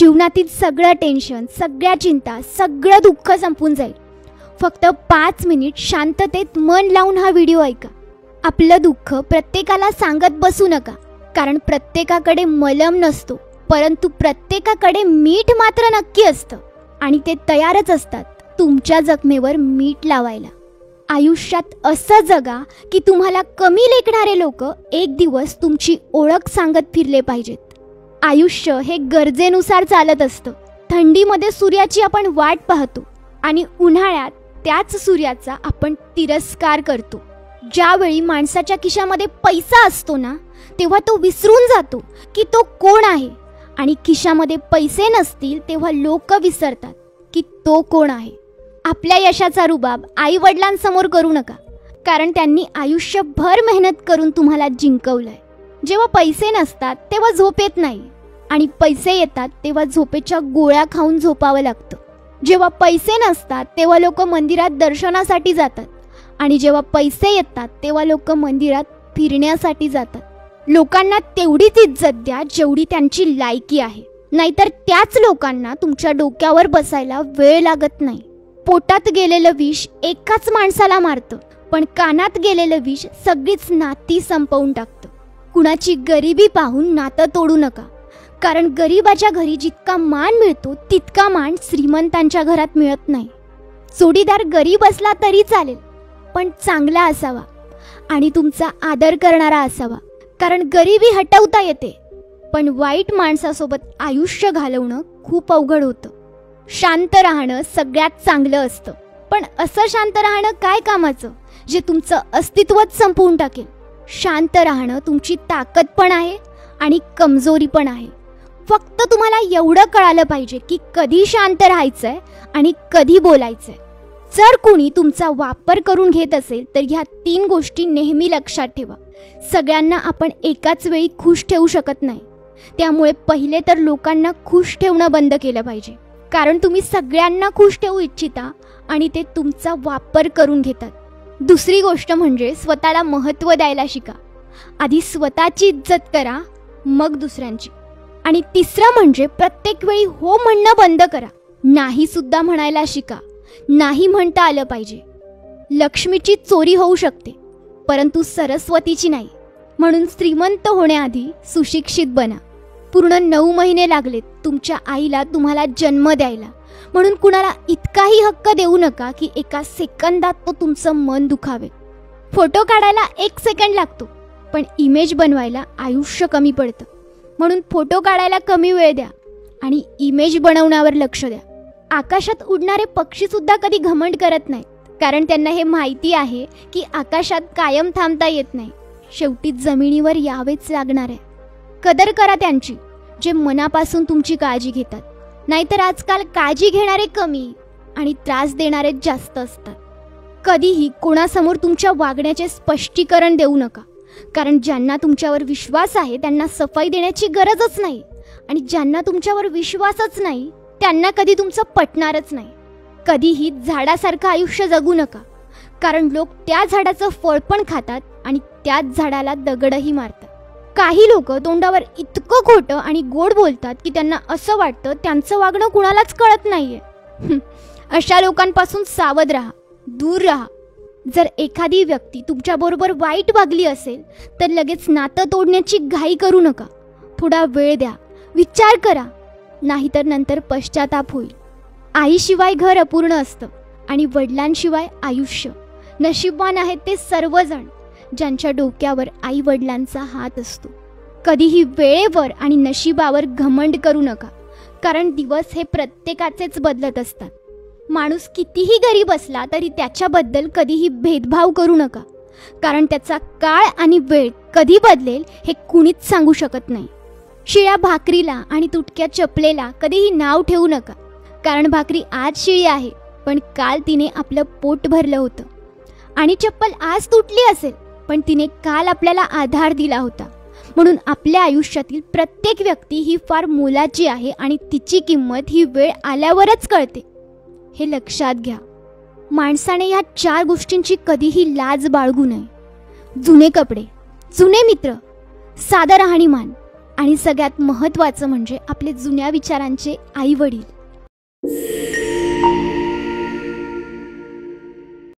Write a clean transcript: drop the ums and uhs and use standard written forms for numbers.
जीवनातील सगळं टेन्शन, सगळ्या चिंता, सगळं दुःख संपून जाईल. फक्त 5 मिनिट शांततेत मन लावून हा व्हिडिओ ऐका. आपलं दुःख प्रत्येकाला सांगत बसू नका, कारण प्रत्येकाकडे मलम नसतो, परंतु प्रत्येकाकडे मीठ मात्र नक्की असतं आणि ते तयारच असतात तुमच्या जखमेवर मीठ लावायला. आयुष्यात असं जगा की तुम्हाला कमी लेखणारे लोक एक दिवस तुमची ओळख सांगत फिरले पाहिजेत. आयुष्य हे गरजेनुसार चालत असतं. थंडीमध्ये सूर्याची आपण वाट पाहतो आणि उन्हाळ्यात त्याच सूर्याचा आपण तिरस्कार करतो. ज्यावेळी माणसाच्या खिशामध्ये पैसा असतो ना, तेव्हा तो विसरून जातो की तो कोण आहे, आणि खिशामध्ये पैसे नसतील तेव्हा लोक विसरतात की तो कोण आहे. आपल्या यशाचा रुबाब आई वडिलांसमोर करू नका, कारण त्यांनी आयुष्यभर मेहनत करून तुम्हाला जिंकवलंय. जेव्हा पैसे नसतात तेव्हा झोप येत नाही, आणि पैसे येतात तेव्हा झोपेच्या गोळ्या खाऊन झोपावं लागतं. जेव्हा पैसे नसतात तेव्हा लोक मंदिरात दर्शनासाठी जातात, आणि जेव्हा पैसे येतात तेव्हा लोक मंदिरात फिरण्यासाठी जातात. लोकांना तेवढीच इज्जत द्या जेवढी त्यांची लायकी आहे, नाहीतर त्याच लोकांना तुमच्या डोक्यावर बसायला वेळ लागत नाही. पोटात गेलेलं विष एकाच माणसाला मारतं, पण कानात गेलेलं विष सगळीच नाती संपवून टाकतं. कुणाची गरिबी पाहून नातं तोडू नका, कारण गरिबाच्या घरी जितका मान मिळतो तितका मान श्रीमंतांच्या घरात मिळत नाही. जोडीदार गरीब असला तरी चालेल, पण चांगला असावा आणि तुमचा आदर करणारा असावा, कारण गरिबी हटवता येते, पण वाईट माणसासोबत आयुष्य घालवणं खूप अवघड होतं. शांत राहणं सगळ्यात चांगलं असतं, पण असं शांत राहणं काय कामाचं जे तुमचं अस्तित्वच संपवून टाकेल. शांत राहणं तुमची ताकद पण आहे आणि कमजोरी पण आहे. फक्त तुम्हाला एवढं कळालं पाहिजे की कधी शांत राहायचंय आणि कधी बोलायचंय. जर कुणी तुमचा वापर करून घेत असेल तर ह्या 3 गोष्टी नेहमी लक्षात ठेवा. सगळ्यांना आपण एकाच वेळी खुश ठेवू शकत नाही, त्यामुळे पहिले तर लोकांना खुश ठेवणं बंद केलं पाहिजे, कारण तुम्ही सगळ्यांना खुश ठेवू इच्छिता आणि ते तुमचा वापर करून घेतात. दुसरी गोष्ट म्हणजे स्वतःला महत्त्व द्यायला शिका. आधी स्वतःची इज्जत करा, मग दुसऱ्यांची. आणि तिसरं म्हणजे प्रत्येक वेळी हो म्हणणं बंद करा. नाही सुद्धा म्हणायला शिका. नाही म्हणता आलं पाहिजे. लक्ष्मीची चोरी होऊ शकते, परंतु सरस्वतीची नाही. म्हणून श्रीमंत होण्याआधी सुशिक्षित बना. पूर्ण 9 महिने लागलेत तुमच्या आईला तुम्हाला जन्म द्यायला, म्हणून कुणाला इतकाही हक्क देऊ नका की एका सेकंदात तो तुमचं मन दुखावे. फोटो काढायला 1 सेकंड लागतो, पण इमेज बनवायला आयुष्य कमी पडतं. म्हणून फोटो काढायला कमी वेळ द्या आणि इमेज बनवण्यावर लक्ष द्या. आकाशात उडणारे पक्षी सुद्धा कधी घमंड करत नाहीत, कारण त्यांना हे माहिती आहे की आकाशात कायम थांबता येत नाही. शेवटी जमिनीवर यावेच लागणार आहे. कदर करा त्यांची जे मनापासून तुमची काळजी घेतात, नाहीतर आजकाल काळजी घेणारे कमी आणि त्रास देणारे जास्त असतात. कधीही कोणासमोर तुमच्या वागण्याचे स्पष्टीकरण देऊ नका, कारण ज्यांना तुमच्यावर विश्वास आहे त्यांना सफाई देण्याची गरजच नाही, आणि ज्यांना तुमच्यावर विश्वासच नाही त्यांना कधी तुमचं पटणारच नाही. कधीही झाडासारखं आयुष्य जगू नका, कारण लोक त्या झाडाचं फळ पण खातात आणि त्याच झाडाला दगडही मारतात. काही लोक तोंडावर इतकं खोटं आणि गोड बोलतात की त्यांना असं वाटतं त्यांचं वागणं कुणालाच कळत नाहीये. अशा लोकांपासून सावध राहा, दूर राहा. जर एखादी व्यक्ती तुमच्याबरोबर वाईट वागली असेल तर लगेच नातं तोडण्याची घाई करू नका. थोडा वेळ द्या, विचार करा, नाहीतर नंतर पश्चाताप होईल. आईशिवाय घर अपूर्ण असतं आणि वडिलांशिवाय आयुष्य. नशीबवान आहेत ते सर्वजण ज्यांच्या डोक्यावर आई वडिलांचा हात असतो. कधीही वेळेवर आणि नशिबावर घमंड करू नका, कारण दिवस हे प्रत्येकाचेच बदलत असतात. माणूस कितीही गरीब असला तरी त्याच्याबद्दल कधीही भेदभाव करू नका, कारण त्याचा काळ आणि वेळ कधी बदलेल हे कुणीच सांगू शकत नाही. शिळ्या भाकरीला आणि तुटक्या चपलेला कधीही नाव ठेवू नका, कारण भाकरी आज शिळी आहे पण काल तिने आपलं पोट भरलं होतं, आणि चप्पल आज तुटली असेल पण तिने काल आपल्याला आधार दिला होता. म्हणून आपल्या आयुष्यातील प्रत्येक व्यक्ती ही फार मोलाची आहे आणि तिची किंमत ही वेळ आल्यावरच कळते, हे लक्षात घ्या. माणसाने या 4 गोष्टींची कधीही लाज बाळगू नये. जुने कपडे, जुने मित्र, साधं राहणीमान, आणि सगळ्यात महत्त्वाचं म्हणजे आपले जुन्या विचारांचे आई वडील.